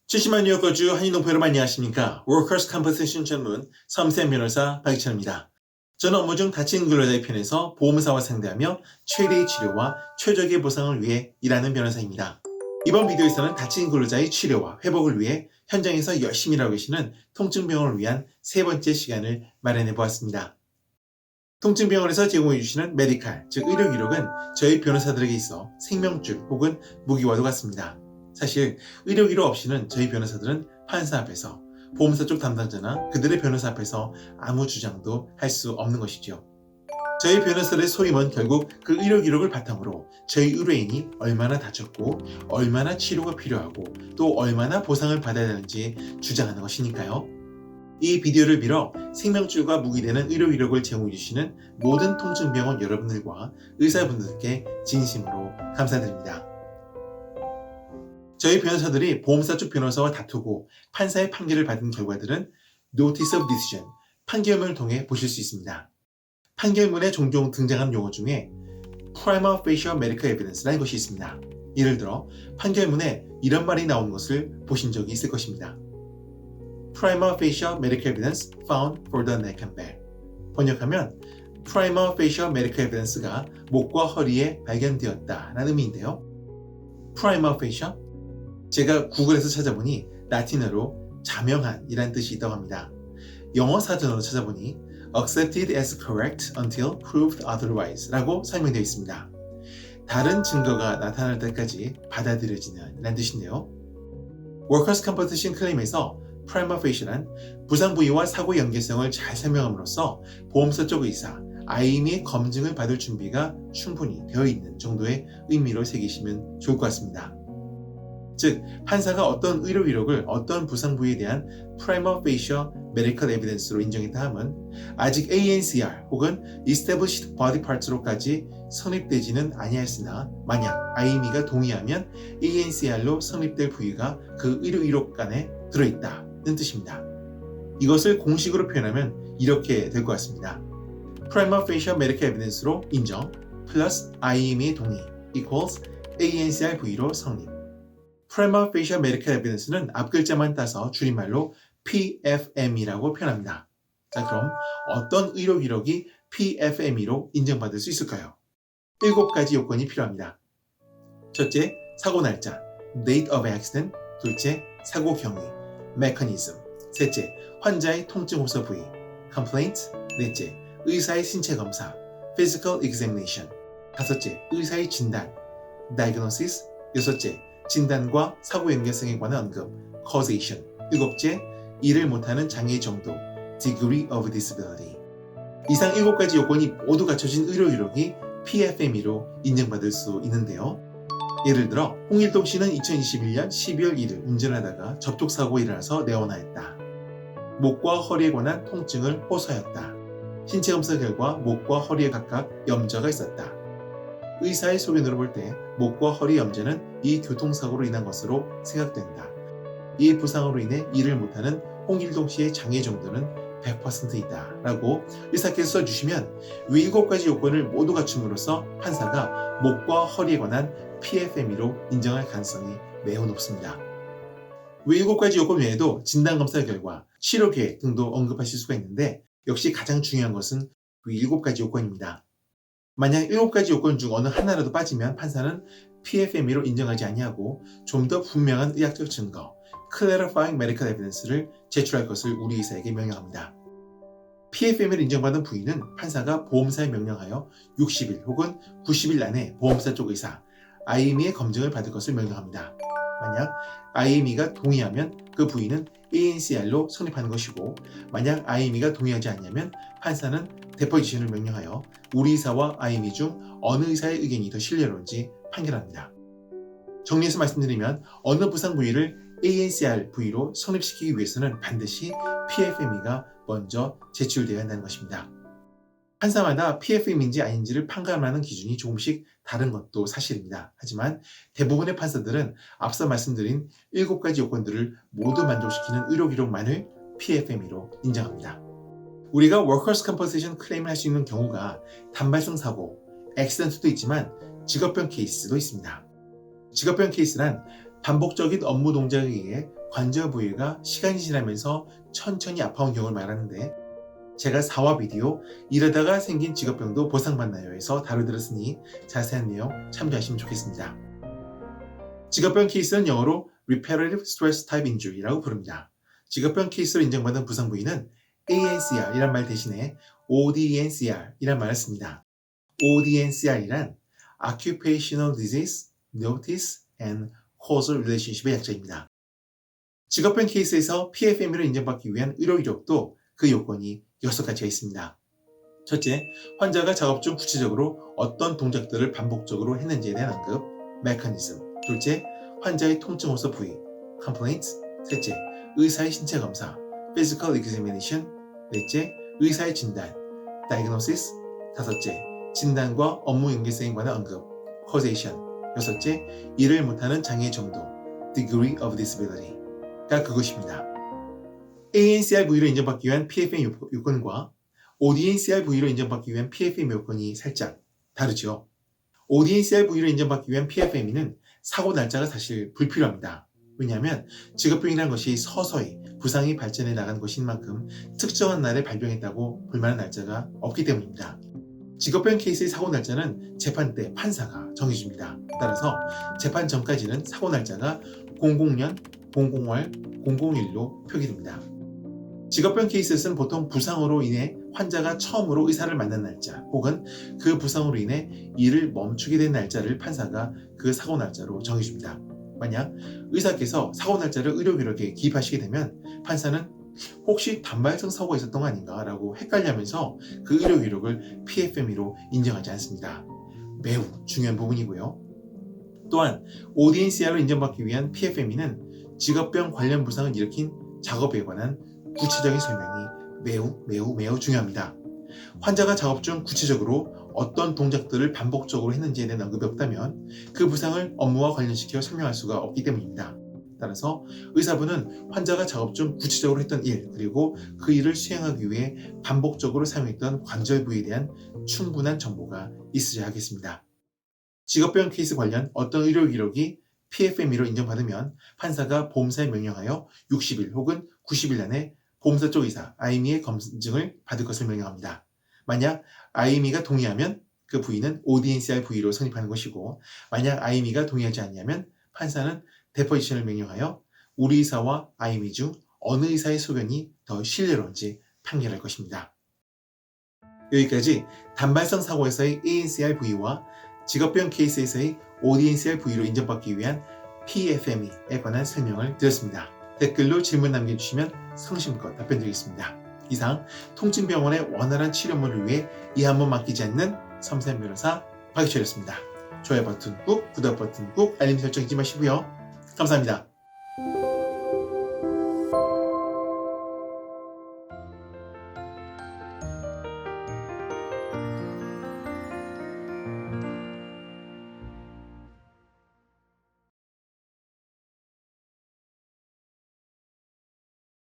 70만 뉴욕 거주 한인동포 여러분 안녕하십니까? 워커스 컴퍼센션 전문 섬세한 변호사 박희철입니다. 저는 업무 중 다친 근로자의 편에서 보험사와 상대하며 최대의 치료와 최적의 보상을 위해 일하는 변호사입니다. 이번 비디오에서는 다친 근로자의 치료와 회복을 위해 현장에서 열심히 일하고 계시는 통증병원을 위한 세 번째 시간을 마련해 보았습니다. 통증병원에서 제공해 주시는 메디칼, 즉 의료 기록은 저희 변호사들에게 있어 생명줄 혹은 무기와도 같습니다. 사실 의료 기록 없이는 저희 변호사들은 판사 앞에서 보험사 쪽 담당자나 그들의 변호사 앞에서 아무 주장도 할 수 없는 것이죠. 저희 변호사들의 소임은 결국 그 의료 기록을 바탕으로 저희 의뢰인이 얼마나 다쳤고 얼마나 치료가 필요하고 또 얼마나 보상을 받아야 하는지 주장하는 것이니까요. 이 비디오를 빌어 생명줄과 무기되는 의료 기록을 제공해 주시는 모든 통증병원 여러분들과 의사분들께 진심으로 감사드립니다. 저희 변호사들이 보험사 쪽 변호사와 다투고 판사의 판결을 받은 결과들은 Notice of Decision, 판결문을 통해 보실 수 있습니다. 판결문에 종종 등장하는 용어 중에 Prima facie medical evidence라는 것이 있습니다. 예를 들어 판결문에 이런 말이 나오는 것을 보신 적이 있을 것입니다. Prima facie medical evidence found for the neck and back. 번역하면 Prima facie medical evidence가 목과 허리에 발견되었다라는 의미인데요. Prima facie? 제가 구글에서 찾아보니 라틴어로 자명한이란 뜻이 있다고 합니다. 영어 사전으로 찾아보니 accepted as correct until proved otherwise 라고 설명되어 있습니다. 다른 증거가 나타날 때까지 받아들여지는 이란 뜻인데요. Workers' Compensation 클레임에서 prima facie란 부상 부위와 사고 연계성을 잘 설명함으로써 보험사 쪽 의사, IME의 검증을 받을 준비가 충분히 되어 있는 정도의 의미로 새기시면 좋을 것 같습니다. 즉, 판사가 어떤 의료 기록을 어떤 부상 부위에 대한 prima facie medical evidence로 인정했다 함은 아직 ANCR 혹은 established body parts로까지 성립되지는 아니하였으나 만약 IME가 동의하면 ANCR로 성립될 부위가 그 의료 기록 안에 들어있다는 뜻입니다. 이것을 공식으로 표현하면 이렇게 될 것 같습니다. prima facie medical evidence로 인정 플러스 IME의 동의 equals ANCR 부위로 성립. Prima facie medical evidence는 앞글자만 따서 줄임말로 PFME라고 표현합니다. 자, 그럼 어떤 의료 기록이 PFME로 인정받을 수 있을까요? 7가지 요건이 필요합니다. 첫째, 사고 날짜, date of accident. 둘째, 사고 경위, mechanism. 셋째, 환자의 통증 호소 부위, complaint. 넷째, 의사의 신체 검사, physical examination. 다섯째, 의사의 진단, diagnosis. 여섯째, 진단과 사고 연계성에 관한 언급, causation. 일곱째, 일을 못하는 장애의 정도, degree of disability. 이상 7가지 요건이 모두 갖춰진 의료 기록이 PFME로 인정받을 수 있는데요. 예를 들어 홍일동 씨는 2021년 12월 1일 운전하다가 접촉사고가 일어나서 내원하였다. 목과 허리에 관한 통증을 호소하였다. 신체검사 결과 목과 허리에 각각 염좌가 있었다. 의사의 소견으로 볼 때 목과 허리 염좌는 이 교통사고로 인한 것으로 생각된다. 이 부상으로 인해 일을 못하는 홍일동 씨의 장애 정도는 100%이다 라고 의사께서 써주시면 위 7가지 요건을 모두 갖춤으로써 판사가 목과 허리에 관한 PFME로 인정할 가능성이 매우 높습니다. 위 7가지 요건 외에도 진단검사 결과, 치료계획 등도 언급하실 수가 있는데 역시 가장 중요한 것은 위 7가지 요건입니다. 만약 7가지 요건 중 어느 하나라도 빠지면 판사는 PFME로 인정하지 아니하고 좀 더 분명한 의학적 증거, Clarifying Medical Evidence를 제출할 것을 우리 의사에게 명령합니다. PFME를 인정받은 부위는 판사가 보험사에 명령하여 60일 혹은 90일 안에 보험사 쪽 의사, IME의 검증을 받을 것을 명령합니다. 만약 IME가 동의하면 그 부위는 ANCR로 성립하는 것이고 만약 IME가 동의하지 않냐면 판사는 데포지션을 명령하여 우리 의사와 IME 중 어느 의사의 의견이 더 신뢰로운지 판결합니다. 정리해서 말씀드리면 어느 부상 부위를 ANCR 부위로 성립시키기 위해서는 반드시 PFME가 먼저 제출되어야 한다는 것입니다. 판사마다 PFM인지 아닌지를 판가름하는 기준이 조금씩 다른 것도 사실입니다. 하지만 대부분의 판사들은 앞서 말씀드린 7가지 요건들을 모두 만족시키는 의료 기록만을 PFME로 인정합니다. 우리가 Workers' Compensation 클레임을 할 수 있는 경우가 단발성 사고, 액시던트도 있지만 직업병 케이스도 있습니다. 직업병 케이스란 반복적인 업무 동작에 의해 관절 부위가 시간이 지나면서 천천히 아파온 경우를 말하는데, 제가 4화 비디오 이러다가 생긴 직업병도 보상받나요? 에서 다루들었으니 자세한 내용 참조하시면 좋겠습니다. 직업병 케이스는 영어로 Repetitive Stress Type Injury라고 부릅니다. 직업병 케이스로 인정받은 부상 부위는 ANCR 이란 말 대신에 ODNCR 이란 말을 씁니다. ODNCR이란 Occupational Disease, Notice and Causal Relationship의 약자입니다. 직업병 케이스에서 PFME로 인정받기 위한 의료 이력도 그 요건이 6가지가 있습니다. 첫째, 환자가 작업 중 구체적으로 어떤 동작들을 반복적으로 했는지에 대한 언급, 메커니즘. 둘째, 환자의 통증 호소 부위, complaints. 셋째, 의사의 신체 검사, physical examination. 넷째, 의사의 진단, diagnosis. 다섯째, 진단과 업무 연계성에 관한 언급, causation. 여섯째, 일을 못하는 장애의 정도, degree of disability가 그것입니다. ANCR 부위로 인정받기 위한 PFM 요건과 ODNCR 부위로 인정받기 위한 PFM 요건이 살짝 다르죠. ODNCR 부위로 인정받기 위한 PFM은 사고 날짜가 사실 불필요합니다. 왜냐하면 직업병이라는 것이 서서히 부상이 발전해 나간 것인 만큼 특정한 날에 발병했다고 볼 만한 날짜가 없기 때문입니다. 직업병 케이스의 사고 날짜는 재판 때 판사가 정해줍니다. 따라서 재판 전까지는 사고 날짜가 00년, 00월, 001로 표기됩니다. 직업병 케이스에서는 보통 부상으로 인해 환자가 처음으로 의사를 만난 날짜 혹은 그 부상으로 인해 일을 멈추게 된 날짜를 판사가 그 사고 날짜로 정해줍니다. 만약 의사께서 사고 날짜를 의료기록에 기입하시게 되면 판사는 혹시 단발성 사고가 있었던 거 아닌가 라고 헷갈려하면서 그 의료기록을 PFME로 인정하지 않습니다. 매우 중요한 부분이고요. 또한 ODNCR로 인정받기 위한 PFME는 직업병 관련 부상을 일으킨 작업에 관한 구체적인 설명이 매우 중요합니다. 환자가 작업 중 구체적으로 어떤 동작들을 반복적으로 했는지에 대한 언급이 없다면 그 부상을 업무와 관련시켜 설명할 수가 없기 때문입니다. 따라서 의사분은 환자가 작업 중 구체적으로 했던 일, 그리고 그 일을 수행하기 위해 반복적으로 사용했던 관절 부위에 대한 충분한 정보가 있어야 하겠습니다. 직업병 케이스 관련 어떤 의료 기록이 PFME로 인정받으면 판사가 보험사에 명령하여 60일 혹은 90일 안에 보험사 쪽 의사 IME의 검증을 받을 것을 명령합니다. 만약 IME가 동의하면 그 부위는 ODNCR 부위로 성립하는 것이고, 만약 IME가 동의하지 않냐면 판사는 데포지션을 명령하여 우리 의사와 IME 중 어느 의사의 소견이 더 신뢰로운지 판결할 것입니다. 여기까지 단발성 사고에서의 ANCR 부위와 직업병 케이스에서의 ODNCR 부위로 인정받기 위한 PFME에 관한 설명을 드렸습니다. 댓글로 질문 남겨주시면 성심껏 답변드리겠습니다. 이상 통증병원의 원활한 치료물을 위해 이 한 번 맡기지 않는 섬세한 변호사 박유철이었습니다. 좋아요 버튼 꾹, 구독 버튼 꾹, 알림 설정 잊지 마시고요. 감사합니다.